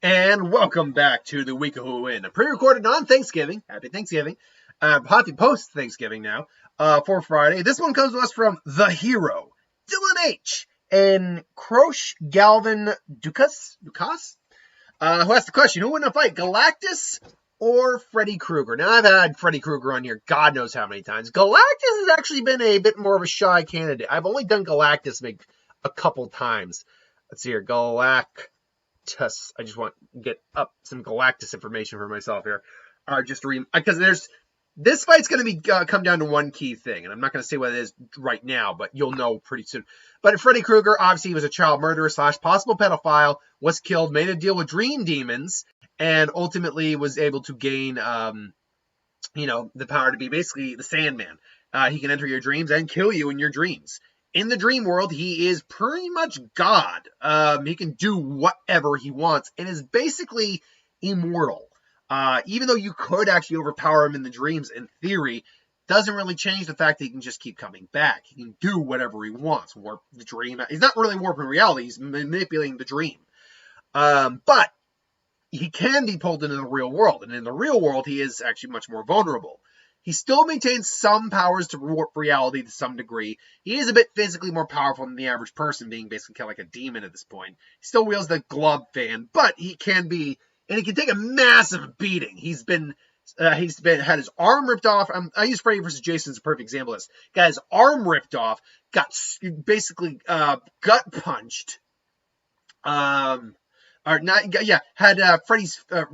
And welcome back to the Week of Who Win, pre-recorded on Thanksgiving. Happy Thanksgiving. Happy post-Thanksgiving now, for Friday. This one comes to us from The Hero, Dylan H. and Krosh Galvin Dukas, who asked the question, who wouldn't fight, Galactus or Freddy Kruegar? Now, I've had Freddy Kruegar on here God knows how many times. Galactus has actually been a bit more of a shy candidate. I've only done Galactus maybe a couple times. Let's see here, Galactus. I just want to get up some Galactus information for myself here. Just to read, because this fight's going to be come down to one key thing, and I'm not going to say what it is right now, but you'll know pretty soon. But Freddy Kruegar, obviously, he was a child murderer / possible pedophile, was killed, made a deal with dream demons, and ultimately was able to gain, the power to be basically the Sandman. He can enter your dreams and kill you in your dreams. In the dream world, he is pretty much God. He can do whatever he wants and is basically immortal. Even though you could actually overpower him in the dreams, in theory, doesn't really change the fact that he can just keep coming back. He can do whatever he wants. Warp the dream. He's not really warping reality. He's manipulating the dream. But he can be pulled into the real world. And in the real world, he is actually much more vulnerable. He still maintains some powers to warp reality to some degree. He is a bit physically more powerful than the average person, being basically kind of like a demon at this point. He still wields the glove fan, but he can be, and he can take a massive beating. He's had his arm ripped off. I use Freddy vs. Jason as a perfect example of this. Got his arm ripped off, got basically gut punched. Had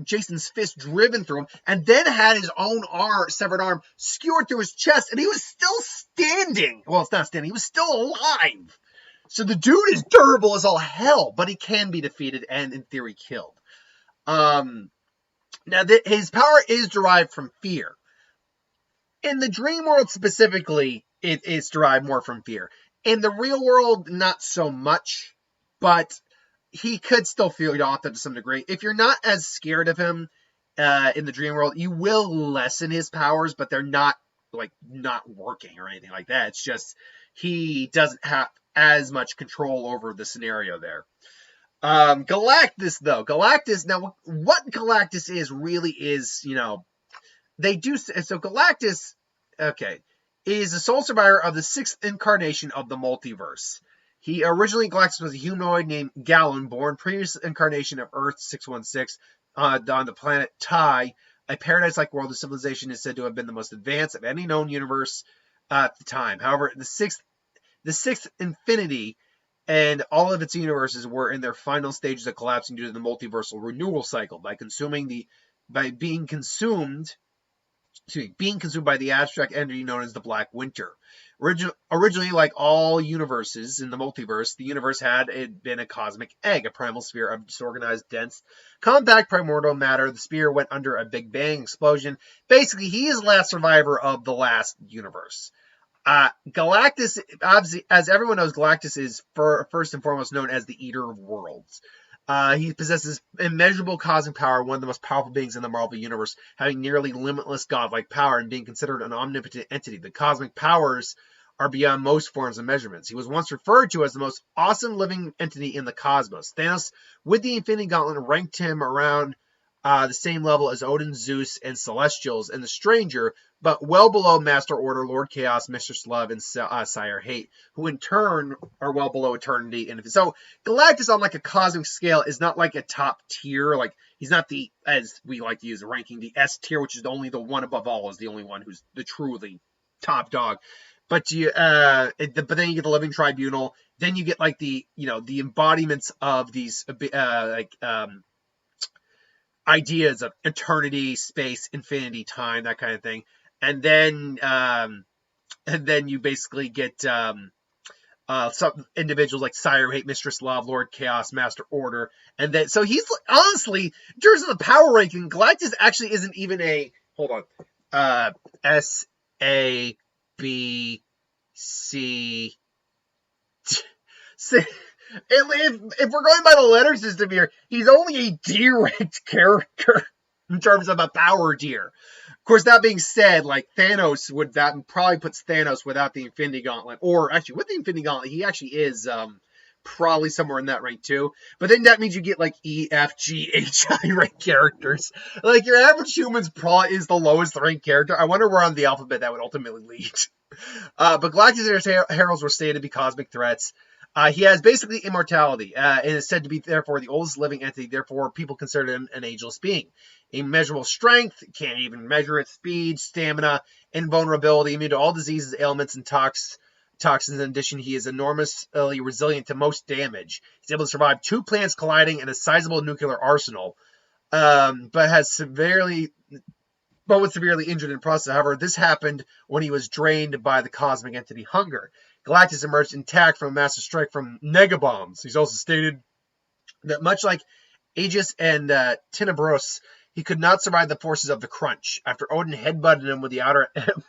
Jason's fist driven through him, and then had his own severed arm skewered through his chest, and he was still standing. Well, it's not standing. He was still alive. So the dude is durable as all hell, but he can be defeated and, in theory, killed. His power is derived from fear. In the dream world specifically, it is derived more from fear. In the real world, not so much, but he could still feed off that to some degree. If you're not as scared of him in the dream world, you will lessen his powers, but they're not working or anything like that. It's just he doesn't have as much control over the scenario there. Galactus, though. Now, what Galactus is really is, Galactus, is the sole survivor of the 6th incarnation of the multiverse. Galactus was a humanoid named Galen, born previous incarnation of Earth 616 on the planet Tai. A paradise-like world of civilization is said to have been the most advanced of any known universe at the time. However, the sixth infinity and all of its universes were in their final stages of collapsing due to the multiversal renewal cycle by being consumed by the abstract entity known as the Black Winter. Originally, like all universes in the multiverse, the universe had been a cosmic egg, a primal sphere of disorganized, dense, compact primordial matter. The sphere went under a Big Bang explosion. Basically, he is the last survivor of the last universe. Galactus, obviously, as everyone knows, Galactus is first and foremost known as the Eater of Worlds. He possesses immeasurable cosmic power, one of the most powerful beings in the Marvel Universe, having nearly limitless godlike power and being considered an omnipotent entity. The cosmic powers are beyond most forms of measurements. He was once referred to as the most awesome living entity in the cosmos. Thanos, with the Infinity Gauntlet, ranked him around the same level as Odin, Zeus, and Celestials, and the Stranger, but well below Master Order, Lord Chaos, Mistress Love, and Sire Hate, who in turn are well below Eternity. And so Galactus on like a cosmic scale is not like a top tier. Like he's not as we like to use the ranking, the S tier, which is only the one above all, is the only one who's the truly top dog. But then you get the Living Tribunal. Then you get like the embodiments of these ideas of eternity, space, infinity, time, that kind of thing. And then you basically get some individuals like Sire Hate, Mistress Love, Lord Chaos, Master Order, and then so he's honestly, in terms of the power ranking, Galactus actually isn't even a S A B C. If we're going by the letter system here, he's only a D-ranked character in terms of a power tier. Of course, that being said, like Thanos that probably puts Thanos without the Infinity Gauntlet, or actually with the Infinity Gauntlet, he actually is probably somewhere in that rank too. But then that means you get like E, F, G, H, I rank characters. Like your average human's probably is the lowest ranked character. I wonder where on the alphabet that would ultimately lead. But Galactus and his heralds were stated to be cosmic threats. He has basically immortality, and is said to be therefore the oldest living entity. Therefore, people consider him an ageless being. Immeasurable strength, can't even measure it. Speed, stamina, invulnerability, immune to all diseases, ailments, and toxins. In addition, he is enormously resilient to most damage. He's able to survive 2 planets colliding and a sizable nuclear arsenal, but was severely injured in the process. However, this happened when he was drained by the cosmic entity Hunger. Galactus emerged intact from a massive strike from negabombs. He's also stated that much like Aegis and Tenebros, he could not survive the forces of the Crunch. After Odin headbutted him with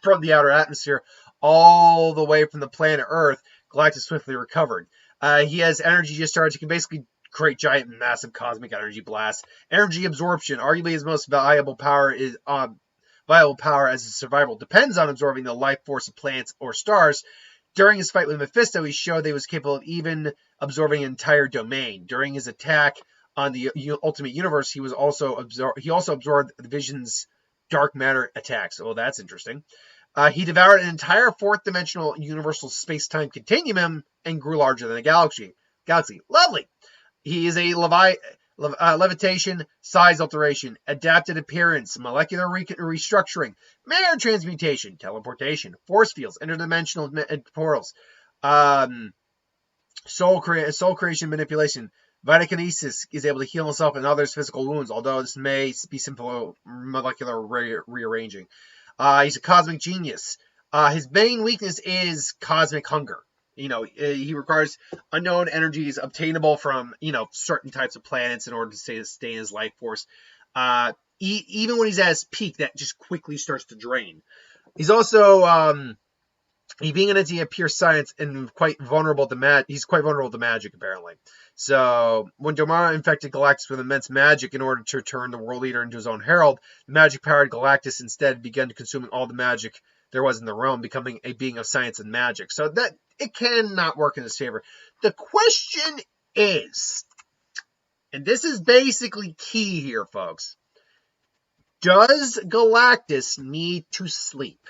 from the outer atmosphere all the way from the planet Earth, Galactus swiftly recovered. He has energy discharge. He can basically create giant, massive cosmic energy blasts. Energy absorption, arguably his most valuable power, as his survival depends on absorbing the life force of planets or stars. During his fight with Mephisto, he showed that he was capable of even absorbing an entire domain. During his attack on the Ultimate Universe, he also absorbed the Vision's dark matter attacks. Oh, that's interesting. He devoured an entire fourth-dimensional universal space-time continuum and grew larger than a galaxy. Lovely. He is a levitation, size alteration, adapted appearance, molecular restructuring, matter transmutation, teleportation, force fields, interdimensional portals, soul creation manipulation, Vaticanesis, is able to heal himself and others' physical wounds, although this may be simple molecular rearranging. He's a cosmic genius. His main weakness is cosmic hunger. He requires unknown energies obtainable from, certain types of planets in order to stay in his life force. Even when he's at his peak, that just quickly starts to drain. He's also, being an entity of pure science and quite vulnerable to magic, apparently. So, when Domara infected Galactus with immense magic in order to turn the world leader into his own herald, the magic-powered Galactus instead began consuming all the magic there was in the realm, becoming a being of science and magic. So that it cannot work in his favor. The question is, and this is basically key here, folks, does Galactus need to sleep?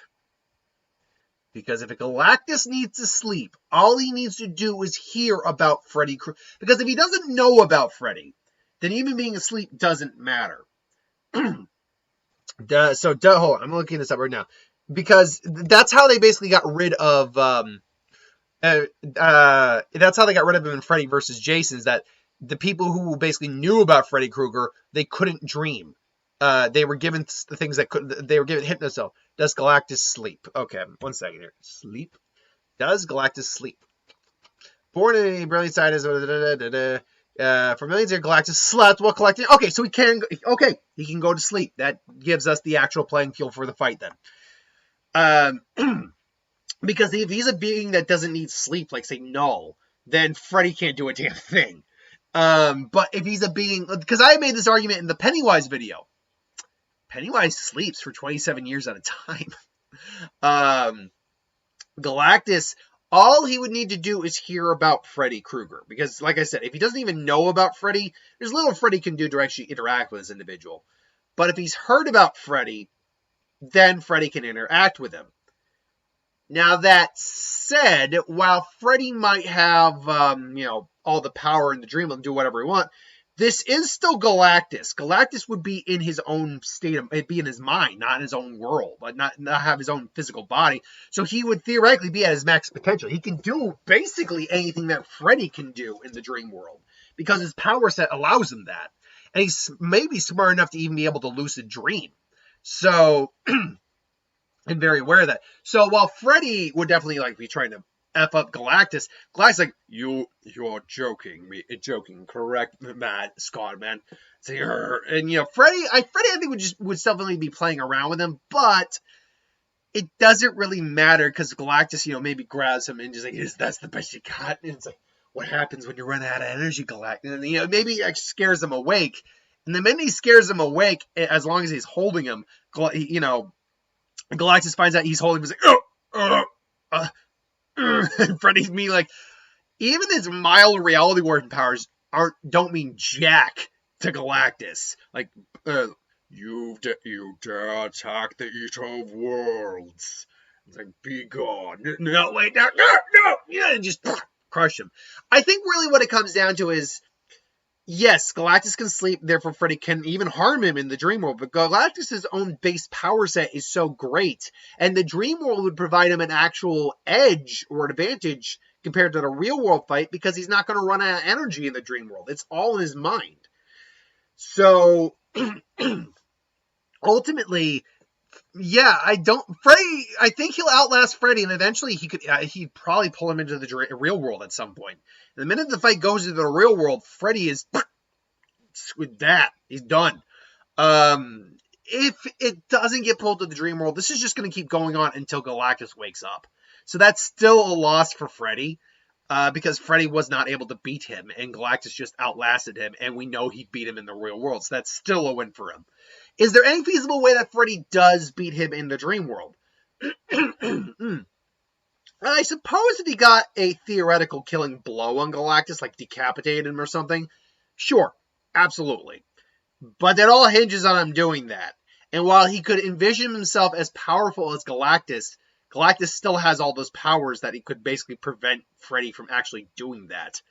Because if a Galactus needs to sleep, all he needs to do is hear about Freddy Kruegar. Because if he doesn't know about Freddy, then even being asleep doesn't matter. Hold on, I'm looking this up right now. Because that's how they basically got rid of that's how they got rid of him in Freddy versus Jason, is that the people who basically knew about Freddy Kruegar, they couldn't dream. They were given the things they were given hypnosis. Does Galactus sleep? Okay, 1 second here. Sleep? Does Galactus sleep? Born in a brilliant scientist, for millions of years, Galactus slept while collecting. Okay, so he can go to sleep. That gives us the actual playing field for the fight then. Because if he's a being that doesn't need sleep, like say Null, then Freddy can't do a damn thing. But if he's a being, because I made this argument in the Pennywise video. Pennywise sleeps for 27 years at a time. Galactus, all he would need to do is hear about Freddy Kruegar. Because, like I said, if he doesn't even know about Freddy, there's little Freddy can do to actually interact with this individual. But if he's heard about Freddy, then Freddy can interact with him. Now, that said, while Freddy might have, all the power in the dream and do whatever he wants, this is still Galactus. Galactus would be in his own state it'd be in his mind, not in his own world, but not have his own physical body. So he would theoretically be at his max potential. He can do basically anything that Freddy can do in the dream world because his power set allows him that. And he's maybe smart enough to even be able to lucid dream. So, I'm very aware of that. So while Freddy would definitely be trying to F up Galactus, Galactus you're joking me, correct, Scott, man. So, and Freddy, I think would definitely be playing around with him, but it doesn't really matter because Galactus, maybe grabs him and just that's the best you got. And it's what happens when you run out of energy, Galactus? And maybe it scares him awake. And the minute he scares him awake, as long as he's holding him, Galactus finds out he's holding him. He's and Freddy's me even his mild reality warping powers don't mean jack to Galactus. Like, you dare attack the Eater of Worlds. It's like, be gone. No, wait, no. Yeah, and just crush him. I think really what it comes down to is, yes, Galactus can sleep, therefore Freddy can even harm him in the dream world, but Galactus' own base power set is so great, and the dream world would provide him an actual edge or advantage compared to the real world fight, because he's not going to run out of energy in the dream world. It's all in his mind. So, ultimately, yeah, I think he'll outlast Freddy, and eventually he'd probably pull him into the real world at some point. And the minute the fight goes into the real world, Freddy is with that. He's done. If it doesn't get pulled to the dream world, this is just going to keep going on until Galactus wakes up. So that's still a loss for Freddy, because Freddy was not able to beat him, and Galactus just outlasted him, and we know he beat him in the real world. So that's still a win for him. Is there any feasible way that Freddy does beat him in the dream world? I suppose if he got a theoretical killing blow on Galactus, like decapitated him or something, sure, absolutely. But that all hinges on him doing that. And while he could envision himself as powerful as Galactus, Galactus still has all those powers that he could basically prevent Freddy from actually doing that.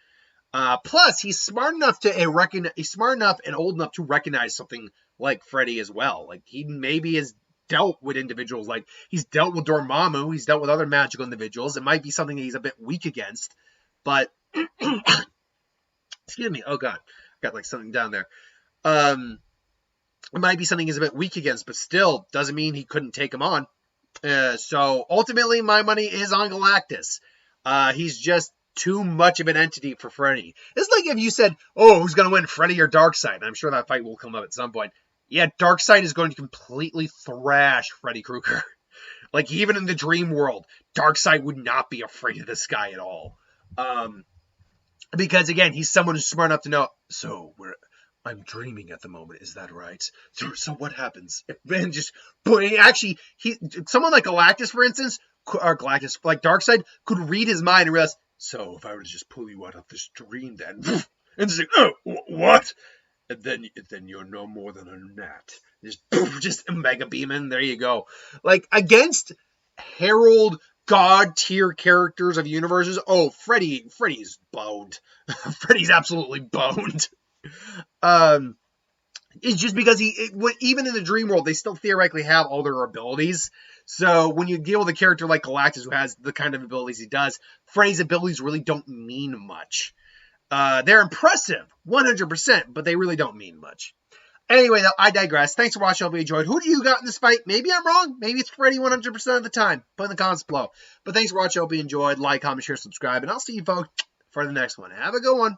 Plus, he's smart enough and old enough to recognize something like Freddy as well. Like, he maybe has dealt with individuals, like he's dealt with Dormammu, he's dealt with other magical individuals. It might be something that he's a bit weak against, but excuse me, oh god, got like something down there. It might be something he's a bit weak against, but still doesn't mean he couldn't take him on. So ultimately, my money is on Galactus. He's just too much of an entity for Freddy. It's like if you said, oh, who's going to win, Freddy or Darkseid? I'm sure that fight will come up at some point. Yeah, Darkseid is going to completely thrash Freddy Kruegar. Like, even in the dream world, Darkseid would not be afraid of this guy at all. Because, again, he's someone who's smart enough to know, so, I'm dreaming at the moment, is that right? So what happens? And just, actually, someone like Galactus, for instance, or Galactus, like Darkseid, could read his mind and realize, so if I were to just pull you out of this dream then, and just like, oh, what? And then you're no more than a gnat. Just mega beaming. There you go. Like, against Herald God tier characters of universes, oh, Freddy's boned. Freddy's absolutely boned. It's just because even in the dream world, they still theoretically have all their abilities. So when you deal with a character like Galactus, who has the kind of abilities he does, Freddy's abilities really don't mean much. They're impressive, 100%, but they really don't mean much. Anyway, though, I digress. Thanks for watching. I hope you enjoyed. Who do you got in this fight? Maybe I'm wrong. Maybe it's Freddy 100% of the time. Put in the comments below. But thanks for watching. I hope you enjoyed. Like, comment, share, subscribe, and I'll see you folks for the next one. Have a good one.